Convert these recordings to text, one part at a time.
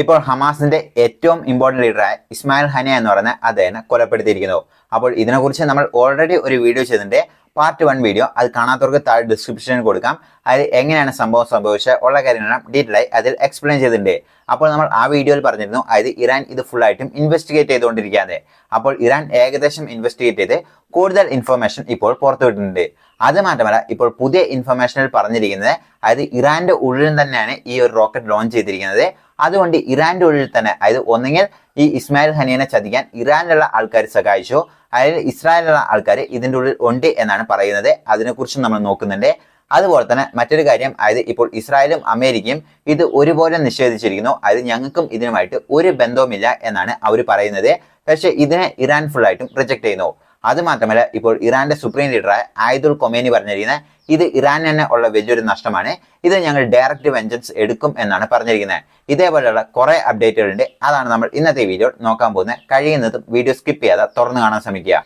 ഇപ്പോൾ ഹമാസിന്റെ ഏറ്റവും ഇമ്പോർട്ടന്റ് ലീഡറായ ഇസ്മായിൽ ഹനിയ എന്ന് പറയുന്ന അദ്ദേഹത്തെ കൊലപ്പെടുത്തിയിരിക്കുന്നു. അപ്പോൾ ഇതിനെക്കുറിച്ച് നമ്മൾ ഓൾറെഡി ഒരു വീഡിയോ ചെയ്തിട്ടുണ്ട്, പാർട്ട് 1 വീഡിയോ. അത് കാണാത്തവർക്ക് താഴെ ഡിസ്ക്രിപ്ഷനിൽ കൊടുക്കാം. അത് എങ്ങനെയാണ് സംഭവം സംഭവിച്ചത് ഉള്ള കാര്യങ്ങളെല്ലാം ഡീറ്റെയിൽ ആയി അതിൽ എക്സ്പ്ലെയിൻ ചെയ്തിട്ടുണ്ട്. അപ്പോൾ നമ്മൾ ആ വീഡിയോയിൽ പറഞ്ഞിരുന്നു, അതായത് ഇറാൻ ഇത് ഫുൾ ആയിട്ടും ഇൻവെസ്റ്റിഗേറ്റ് ചെയ്തുകൊണ്ടിരിക്കുകയാണ്. അപ്പോൾ ഇറാൻ ഏകദേശം ഇൻവെസ്റ്റിഗേറ്റ് ചെയ്ത് കൂടുതൽ ഇൻഫർമേഷൻ ഇപ്പോൾ പുറത്തുവിട്ടിട്ടുണ്ട്. അത് മാത്രമല്ല, ഇപ്പോൾ പുതിയ ഇൻഫർമേഷനിൽ പറഞ്ഞിരിക്കുന്നത്, അതായത് ഇറാന്റെ ഉള്ളിൽ തന്നെയാണ് ഈ ഒരു റോക്കറ്റ് ലോഞ്ച് ചെയ്തിരിക്കുന്നത്. അതുകൊണ്ട് ഇറാന്റെ ഉള്ളിൽ തന്നെ, അതായത് ഒന്നെങ്കിൽ ഈ ഇസ്മായിൽ ഹനിയനെ ചതിക്കാൻ ഇറാനിലുള്ള ആൾക്കാർ സഹായിച്ചു, അതായത് ഇസ്രായേലിലുള്ള ആൾക്കാർ ഇതിൻ്റെ ഉള്ളിൽ ഉണ്ട് എന്നാണ് പറയുന്നത്. അതിനെക്കുറിച്ച് നമ്മൾ നോക്കുന്നുണ്ട്. അതുപോലെ തന്നെ മറ്റൊരു കാര്യം, അതായത് ഇപ്പോൾ ഇസ്രായേലും അമേരിക്കയും ഇത് ഒരുപോലെ നിഷേധിച്ചിരിക്കുന്നു. അതായത് ഞങ്ങൾക്കും ഇതിനുമായിട്ട് ഒരു ബന്ധവുമില്ല എന്നാണ് അവർ പറയുന്നത്. പക്ഷേ ഇതിനെ ഇറാൻ ഫുള്ളായിട്ടും റിജക്ട് ചെയ്യുന്നു. അത് മാത്രമല്ല, ഇപ്പോൾ ഇറാന്റെ സുപ്രീം ലീഡറായ ആയതുൽ കൊമേനി പറഞ്ഞിരിക്കുന്നത്, ഇത് ഇറാൻ തന്നെ ഉള്ള വലിയൊരു നഷ്ടമാണ്, ഇത് ഞങ്ങൾ ഡയറക്റ്റ് വെഞ്ചൻസ് എടുക്കും എന്നാണ് പറഞ്ഞിരിക്കുന്നത്. ഇതേപോലെയുള്ള കുറെ അപ്ഡേറ്റുകളുണ്ട്. അതാണ് നമ്മൾ ഇന്നത്തെ വീഡിയോ നോക്കാൻ പോകുന്നത്. കഴിയുന്നതും വീഡിയോ സ്കിപ്പ് ചെയ്യാതെ തുറന്നു കാണാൻ ശ്രമിക്കുക.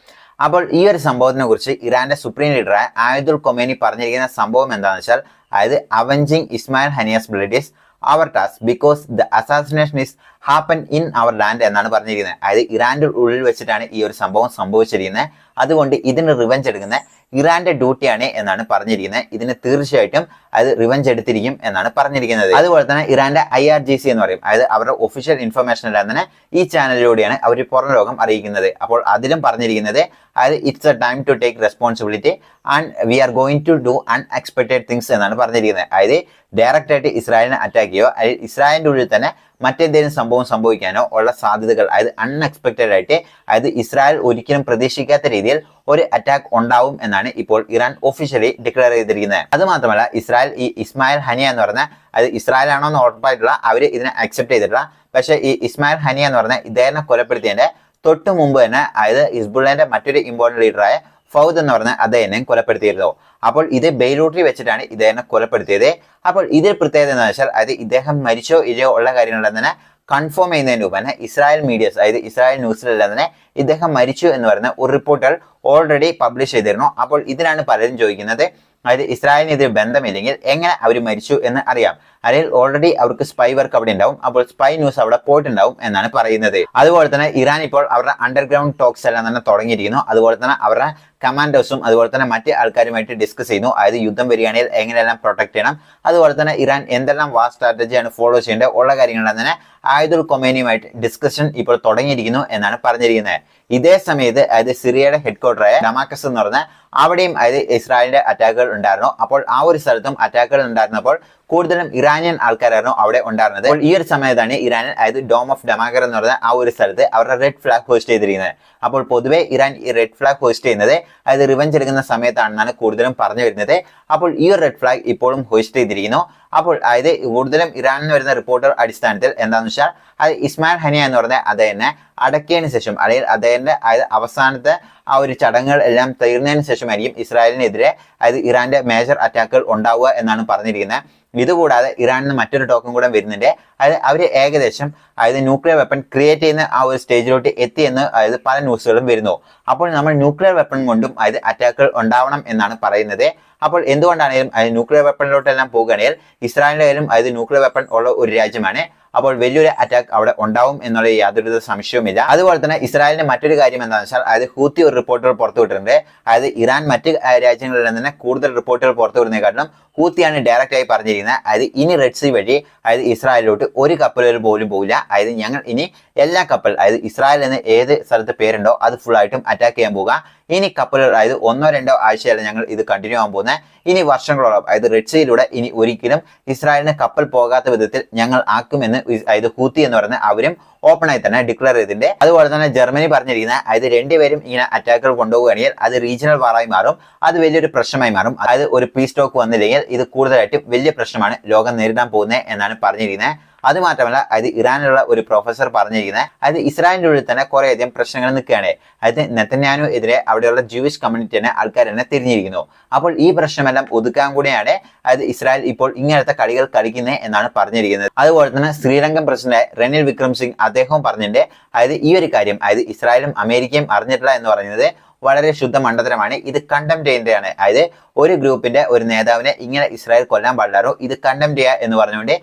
അപ്പോൾ ഈ ഒരു സംഭവത്തിനെ കുറിച്ച് ഇറാന്റെ സുപ്രീം ലീഡറായ ആയതുൽ കൊമേനി പറഞ്ഞിരിക്കുന്ന സംഭവം എന്താണെന്ന് വെച്ചാൽ, അതായത് avenging Ismail Haniyeh's blood is our task because the assassination is happen in our land എന്നാണ് പറഞ്ഞിരിക്കുന്നത്. അതായത് ഇറാന്റെ ഉള്ളിൽ വെച്ചിട്ടാണ് ഈ ഒരു സംഭവം സംഭവിച്ചിരിക്കുന്നത്. അതുകൊണ്ട് ഇതിന് റിവഞ്ച് എടുക്കുന്ന ഇറാന്റെ ഡ്യൂട്ടിയാണ് എന്നാണ് പറഞ്ഞിരിക്കുന്നത്. ഇതിന് തീർച്ചയായിട്ടും അത് റിവഞ്ച് എടുത്തിരിക്കും എന്നാണ് പറഞ്ഞിരിക്കുന്നത്. അതുപോലെ തന്നെ ഇറാന്റെ IRGC എന്ന് പറയും, അതായത് അവരുടെ ഒഫീഷ്യൽ ഇൻഫർമേഷൻ എല്ലാം തന്നെ ഈ ചാനലിലൂടെയാണ് അവർ പുറം ലോകം അറിയിക്കുന്നത്. അപ്പോൾ അതിലും പറഞ്ഞിരിക്കുന്നത്, അതായത് it's a time to take responsibility and we are going to do unexpected things എന്നാണ് പറഞ്ഞിരിക്കുന്നത്. അതായത് ഡയറക്റ്റ് ആയിട്ട് ഇസ്രായേലിനെ അറ്റാക്ക് ചെയ്യോ, അല്ലെങ്കിൽ ഇസ്രായേലിന്റെ ഉള്ളിൽ തന്നെ മറ്റെന്തെങ്കിലും സംഭവം സംഭവിക്കാനോ ഉള്ള സാധ്യതകൾ, അതായത് അൺഎക്സ്പെക്ടഡ് ആയിട്ട്, അതായത് ഇസ്രായേൽ ഒരിക്കലും പ്രതീക്ഷിക്കാത്ത രീതിയിൽ ഒരു അറ്റാക്ക് ഉണ്ടാവും എന്നാണ് ഇപ്പോൾ ഇറാൻ ഒഫീഷ്യലി ഡിക്ലെയർ ചെയ്തിരിക്കുന്നത്. അത് മാത്രമല്ല, ഇസ്രായേൽ ഈ ഇസ്മായിൽ ഹനിയ എന്ന് പറഞ്ഞ, അത് ഇസ്രായേൽ ആണോ എന്ന് ഉറപ്പായിട്ടുള്ള അവർ ഇതിനെ അക്സെപ്റ്റ് ചെയ്തിട്ടില്ല. പക്ഷേ ഈ ഇസ്മായിൽ ഹനിയ എന്ന് പറഞ്ഞ ഇദ്ദേഹത്തെ കൊലപ്പെടുത്തിയതിന്റെ തൊട്ട് മുമ്പ് തന്നെ, അതായത് ഹിസ്ബുള്ളന്റെ മറ്റൊരു ഇമ്പോർട്ടന്റ് ലീഡറായ ഫൗദ് എന്ന് പറഞ്ഞ അദ്ദേഹം കൊലപ്പെടുത്തിയിരുന്നു. അപ്പോൾ ഇത് ബെയ്റൂട്ടിൽ വെച്ചിട്ടാണ് ഇദ്ദേഹം കൊലപ്പെടുത്തിയത്. അപ്പോൾ ഇതിൽ പ്രത്യേകത എന്ന് വെച്ചാൽ, അതായത് ഇദ്ദേഹം മരിച്ചോ ഇല്ലയോ ഉള്ള കാര്യങ്ങളെല്ലാം തന്നെ കൺഫേം ചെയ്യുന്നതിന് മുമ്പ് തന്നെ ഇസ്രായേൽ മീഡിയസ്, അതായത് ഇസ്രായേൽ ന്യൂസിലെല്ലാം തന്നെ ഇദ്ദേഹം മരിച്ചു എന്ന് പറയുന്ന ഒരു റിപ്പോർട്ടുകൾ ഓൾറെഡി പബ്ലിഷ് ചെയ്തിരുന്നു. അപ്പോൾ ഇതിനാണ് പലരും ചോദിക്കുന്നത്, അതായത് ഇസ്രായേലിന് ഇതിൽ ബന്ധമില്ലെങ്കിൽ എങ്ങനെ അവർ മരിച്ചു എന്ന് അറിയാം, അല്ലെങ്കിൽ ഓൾറെഡി അവർക്ക് സ്പൈ വർക്ക് അവിടെ ഉണ്ടാവും, അപ്പോൾ സ്പൈ ന്യൂസ് അവിടെ പോയിട്ടുണ്ടാവും എന്നാണ് പറയുന്നത്. അതുപോലെ തന്നെ ഇറാൻ ഇപ്പോൾ അവരുടെ അണ്ടർഗ്രൗണ്ട് ടോക്സ് എല്ലാം തന്നെ തുടങ്ങിയിരിക്കുന്നു. അതുപോലെ തന്നെ അവരുടെ കമാൻഡേഴ്സും അതുപോലെ തന്നെ മറ്റ് ആൾക്കാരുമായിട്ട് ഡിസ്കസ് ചെയ്യുന്നു, അതായത് യുദ്ധം വരികയാണെങ്കിൽ എങ്ങനെയെല്ലാം പ്രൊട്ടക്ട് ചെയ്യണം, അതുപോലെ തന്നെ ഇറാൻ എന്തെല്ലാം വാർ സ്ട്രാറ്റജിയാണ് ഫോളോ ചെയ്യേണ്ടത് ഉള്ള കാര്യങ്ങളെല്ലാം തന്നെ ആയതുൽ കൊമേനിയുമായിട്ട് ഡിസ്കഷൻ ഇപ്പോൾ തുടങ്ങിയിരിക്കുന്നു എന്നാണ് പറഞ്ഞിരിക്കുന്നത്. ഇതേ സമയത്ത്, അതായത് സിറിയയുടെ ഹെഡ്ക്വാർട്ടറായ ഡമാക്കസ് എന്ന് പറഞ്ഞ അവിടെയും, അതായത് ഇസ്രായേലിന്റെ അറ്റാക്കുകൾ ഉണ്ടായിരുന്നു. അപ്പോൾ ആ ഒരു സ്ഥലത്തും അറ്റാക്കുകൾ ഉണ്ടായിരുന്നപ്പോൾ കൂടുതലും ഇറാനിയൻ ആൾക്കാരായിരുന്നു അവിടെ ഉണ്ടായിരുന്നത്. അപ്പോൾ ഈ ഒരു സമയത്താണ് ഇറാനിൽ, അതായത് ഡോം ഓഫ് ഡമാക്കർ എന്ന് പറഞ്ഞ ആ ഒരു സ്ഥലത്ത് അവരുടെ റെഡ് ഫ്ലാഗ് ഹോസ്റ്റ് ചെയ്തിരിക്കുന്നത്. അപ്പോൾ പൊതുവെ ഇറാൻ ഈ റെഡ് ഫ്ലാഗ് ഹോസ്റ്റ് ചെയ്യുന്നത്, അതായത് റിവഞ്ച് എടുക്കുന്ന സമയത്താണെന്നാണ് കൂടുതലും പറഞ്ഞു വരുന്നത്. അപ്പോൾ ഈ ഒരു റെഡ് ഫ്ലാഗ് ഇപ്പോഴും ഹോസ്റ്റ് ചെയ്തിരിക്കുന്നു. അപ്പോൾ അതായത് കൂടുതലും ഇറാനിൽ വരുന്ന റിപ്പോർട്ടർ അടിസ്ഥാനത്തിൽ എന്താണെന്ന് വെച്ചാൽ, അത് ഇസ്മായിൽ ഹനിയ എന്ന് പറഞ്ഞ അദ്ദേഹനെ അടക്കിയതിനു ശേഷം, അല്ലെങ്കിൽ അദ്ദേഹത്തിന്റെ അതായത് അവസാനത്തെ ആ ഒരു ചടങ്ങുകൾ എല്ലാം തീർന്നതിന് ശേഷമായിരിക്കും ഇസ്രായേലിനെതിരെ, അതായത് ഇറാന്റെ മേജർ അറ്റാക്കുകൾ ഉണ്ടാവുക എന്നാണ് പറഞ്ഞിരിക്കുന്നത്. ഇതുകൂടാതെ ഇറാനിൽ നിന്ന് മറ്റൊരു ടോക്കും കൂടെ വരുന്നുണ്ട്, അതായത് അവർ ഏകദേശം, അതായത് ന്യൂക്ലിയർ വെപ്പൺ ക്രിയേറ്റ് ചെയ്യുന്ന ആ ഒരു സ്റ്റേജിലോട്ട് എത്തിയെന്ന്, അതായത് പല ന്യൂസുകളും വരുന്നു. അപ്പോൾ നമ്മൾ ന്യൂക്ലിയർ വെപ്പൺ കൊണ്ടും അതായത് അറ്റാക്കുകൾ ഉണ്ടാവണം എന്നാണ് പറയുന്നത്. അപ്പോൾ എന്തുകൊണ്ടാണെങ്കിലും അത് ന്യൂക്ലിയർ വെപ്പണിലോട്ടെല്ലാം പോകുകയാണെങ്കിൽ ഇസ്രായേലിന്റെ കയ്യിലും അതായത് ന്യൂക്ലിയർ വെപ്പൺ ഉള്ള ഒരു രാജ്യമാണ്. അപ്പോൾ വലിയൊരു അറ്റാക്ക് അവിടെ ഉണ്ടാവും എന്നുള്ള യാതൊരു സംശയവുമില്ല. അതുപോലെ തന്നെ ഇസ്രായേലിന്റെ മറ്റൊരു കാര്യം എന്താണെന്ന് വെച്ചാൽ, അതായത് ഹൂത്തി ഒരു റിപ്പോർട്ടുകൾ പുറത്തുവിട്ടിട്ടുണ്ട്. അതായത് ഇറാൻ മറ്റ് രാജ്യങ്ങളിൽ നിന്ന് കൂടുതൽ റിപ്പോർട്ടുകൾ പുറത്തുവിടുന്നതിനെക്കാട്ടിലും ഹൂത്തിയാണ് ഡയറക്റ്റ് ആയി പറഞ്ഞിരിക്കുന്നത്, അതായത് ഇനി റെഡ് സീ വഴി, അതായത് ഇസ്രായേലിലോട്ട് ഒരു കപ്പലുകൾ പോലും പോകില്ല. അതായത് ഞങ്ങൾ ഇനി എല്ലാ കപ്പൽ, അതായത് ഇസ്രായേൽ എന്ന് ഏത് സ്ഥലത്ത് പേരുണ്ടോ അത് ഫുൾ ആയിട്ടും അറ്റാക്ക് ചെയ്യാൻ പോകുക. ഇനി കപ്പലുകൾ, അതായത് 1-2 ആഴ്ചയല്ല ഞങ്ങൾ ഇത് കണ്ടിന്യൂ ആകാൻ പോകുന്നത്, ഇനി വർഷങ്ങളോളം, അതായത് റെഡ് സീയിലൂടെ ഇനി ഒരിക്കലും ഇസ്രായേലിന് കപ്പൽ പോകാത്ത വിധത്തിൽ ഞങ്ങൾ ആക്കുമെന്ന്, അതായത് ഹൂത്തി എന്ന് പറയുന്ന അവരും ഓപ്പൺ ആയി തന്നെ ഡിക്ലെയർ ചെയ്തിട്ടുണ്ട്. അതുപോലെ തന്നെ ജർമ്മനി പറഞ്ഞിരിക്കുന്നത്, അതായത് രണ്ടുപേരും ഇങ്ങനെ അറ്റാക്കുകൾ കൊണ്ടുപോവുകയാണെങ്കിൽ അത് റീജിയണൽ വാറായി മാറും, അത് വലിയൊരു പ്രശ്നമായി മാറും. അതായത് ഒരു പീസ് ടോക്ക് വന്നില്ലെങ്കിൽ ഇത് കൂടുതലായിട്ടും വലിയ പ്രശ്നമാണ് ലോകം നേരിടാൻ പോകുന്നത് എന്നാണ് പറഞ്ഞിരിക്കുന്നത്. അത് മാത്രമല്ല, അതായത് ഇറാനിലുള്ള ഒരു പ്രൊഫസർ പറഞ്ഞിരിക്കുന്നത്, അതായത് ഇസ്രായേലിന്റെ ഉള്ളിൽ തന്നെ കുറേയധികം പ്രശ്നങ്ങൾ നിൽക്കുകയാണ്. അതായത് നെതന്യാഹു എതിരെ അവിടെയുള്ള ജൂയിഷ് കമ്മ്യൂണിറ്റി തന്നെ ആൾക്കാർ തന്നെ തിരിഞ്ഞിരിക്കുന്നു. അപ്പോൾ ഈ പ്രശ്നമെല്ലാം ഒതുക്കാൻ കൂടിയാണ് അതായത് ഇസ്രായേൽ ഇപ്പോൾ ഇങ്ങനത്തെ കളികൾ കളിക്കുന്നത് എന്നാണ് പറഞ്ഞിരിക്കുന്നത്. അതുപോലെ തന്നെ ശ്രീലങ്കൻ പ്രസിഡന്റ് റെനിൽ വിക്രംസിംഗ് അദ്ദേഹവും പറഞ്ഞിട്ടുണ്ട്, അതായത് ഈ ഒരു കാര്യം, അതായത് ഇസ്രായേലും അമേരിക്കയും അറിഞ്ഞിട്ടില്ല എന്ന് പറയുന്നത് വളരെ ശുദ്ധ മണ്ടത്തരമാണ്. ഇത് കണ്ടം ചെയ്യേണ്ടതാണ്. അതായത് ഒരു ഗ്രൂപ്പിന്റെ ഒരു നേതാവിനെ ഇങ്ങനെ ഇസ്രായേൽ കൊല്ലാൻ പാടില്ലാറോ, ഇത് കണ്ടം ചെയ്യുക എന്ന് പറഞ്ഞുകൊണ്ട്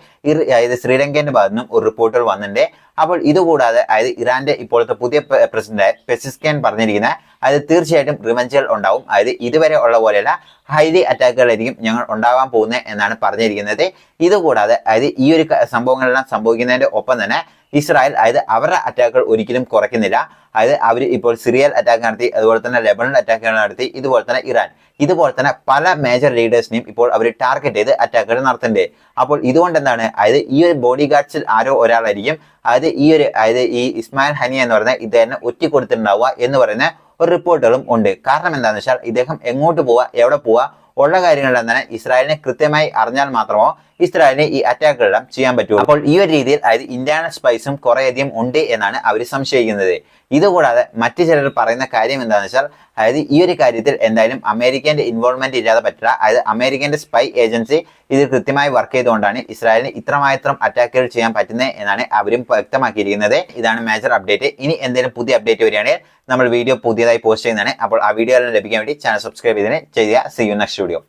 അതായത് ശ്രീലങ്കയുടെ ഭാഗത്തു നിന്നും ഒരു റിപ്പോർട്ടുകൾ വന്നിട്ടുണ്ട്. അപ്പോൾ ഇതുകൂടാതെ അതായത് ഇറാന്റെ ഇപ്പോഴത്തെ പുതിയ പ്രസിഡന്റ് പെസിസ്കിയാൻ പറഞ്ഞിരിക്കുന്ന അതായത് തീർച്ചയായിട്ടും റിവഞ്ചുകൾ ഉണ്ടാവും. അതായത് ഇതുവരെ ഉള്ള പോലെയല്ല, ഹൈലി അറ്റാക്കുകളായിരിക്കും ഞങ്ങൾ ഉണ്ടാവാൻ പോകുന്നത് എന്നാണ് പറഞ്ഞിരിക്കുന്നത്. ഇതുകൂടാതെ അതായത് ഈ ഒരു സംഭവങ്ങളെല്ലാം സംഭവിക്കുന്നതിന്റെ ഒപ്പം തന്നെ ഇസ്രായേൽ അതായത് അവരുടെ അറ്റാക്കുകൾ ഒരിക്കലും കുറയ്ക്കുന്നില്ല. അതായത് അവർ ഇപ്പോൾ സിറിയയിൽ അറ്റാക്ക് നടത്തി, അതുപോലെ തന്നെ ലെബനനിൽ അറ്റാക്കുകൾ നടത്തി, ഇതുപോലെ തന്നെ ഇറാൻ, ഇതുപോലെ തന്നെ പല മേജർ ലീഡേഴ്സിനെയും ഇപ്പോൾ അവർ ടാർഗറ്റ് ചെയ്ത് അറ്റാക്കുകൾ നടത്തുന്നുണ്ട്. അപ്പോൾ ഇതുകൊണ്ട് എന്താണ്, അതായത് ഈ ഒരു ബോഡി ഗാർഡ്സിൽ ആരോ ഒരാളായിരിക്കും അതായത് ഈ ഇസ്മായിൽ ഹനിയ എന്ന് പറയുന്ന ഇദ്ദേഹം ഒറ്റ കൊടുത്തിട്ടുണ്ടാവുക എന്ന് പറയുന്ന ഒരു റിപ്പോർട്ടുകളും ഉണ്ട്. കാരണം എന്താണെന്ന് വെച്ചാൽ ഇദ്ദേഹം എങ്ങോട്ട് പോവുക, എവിടെ പോവുക ഉള്ള കാര്യങ്ങളെല്ലാം തന്നെ ഇസ്രായേലിനെ കൃത്യമായി അറിഞ്ഞാൽ മാത്രമോ ഇസ്രായേലിന് ഈ അറ്റാക്കുകളെല്ലാം ചെയ്യാൻ പറ്റുള്ളൂ. അപ്പോൾ ഈ ഒരു രീതിയിൽ അതായത് ഇന്റേണൽ സ്പൈസും കുറേയധികം ഉണ്ട് എന്നാണ് അവർ സംശയിക്കുന്നത്. ഇതുകൂടാതെ മറ്റു ചിലർ പറയുന്ന കാര്യം എന്താണെന്ന് വെച്ചാൽ അതായത് ഈ ഒരു കാര്യത്തിൽ എന്തായാലും അമേരിക്കന്റെ ഇൻവോൾവ്മെന്റ് ഇല്ലാതെ പറ്റില്ല. അതായത് അമേരിക്കന്റെ സ്പൈ ഏജൻസി ഇത് കൃത്യമായി വർക്ക് ചെയ്തുകൊണ്ടാണ് ഇസ്രായേലിന് ഇത്രമാത്രം അറ്റാക്കുകൾ ചെയ്യാൻ പറ്റുന്നത് എന്നാണ് അവരും വ്യക്തമാക്കിയിരിക്കുന്നത്. ഇതാണ് മേജർ അപ്ഡേറ്റ്. ഇനി എന്തെങ്കിലും പുതിയ അപ്ഡേറ്റ് വരികയാണെങ്കിൽ നമ്മൾ വീഡിയോ പുതിയതായി പോസ്റ്റ് ചെയ്യുന്നതാണ്. അപ്പോൾ ആ വീഡിയോ എല്ലാം ലഭിക്കാൻ വേണ്ടി ചാനൽ സബ്സ്ക്രൈബ് ചെയ്യുക. See you next video.